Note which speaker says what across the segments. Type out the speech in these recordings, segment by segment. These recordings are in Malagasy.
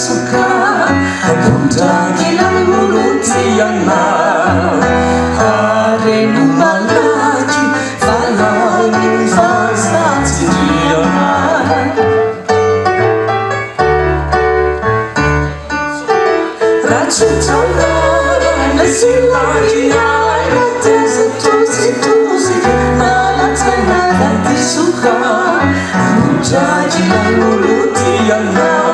Speaker 1: suka Puntagilan mulut yang hari lagi falangin fasa sendirian Racun tangan mesin lagi ada situasi malah tanah hati suka Puntagilan mulut yang hari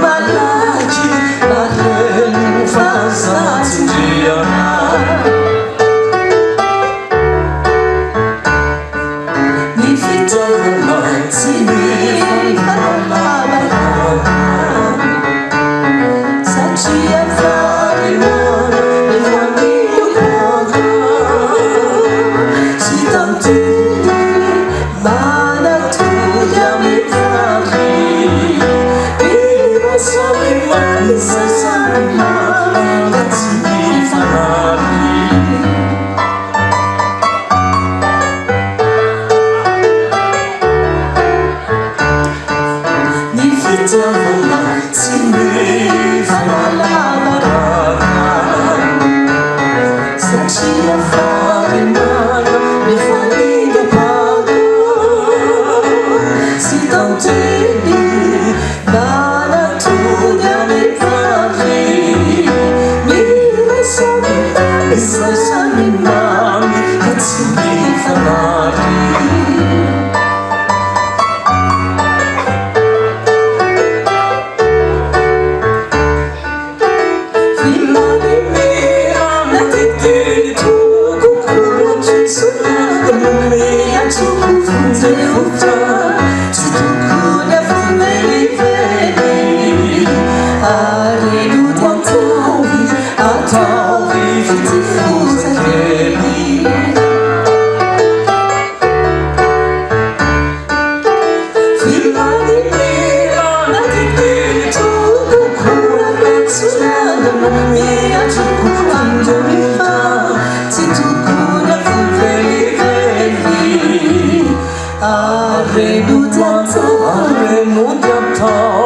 Speaker 1: lagi falangin fasa sendirian Ni fitnah sini malam Sachi affarimana e famiglia poca Si tanti mana tu diami fari Viva salima, salima Ragazzi fanari Ni fitnah sini Sachi affarimana e famiglia poca Si tanti mana tu diami fari Viva salima Ragazzi fanari Arre mudiata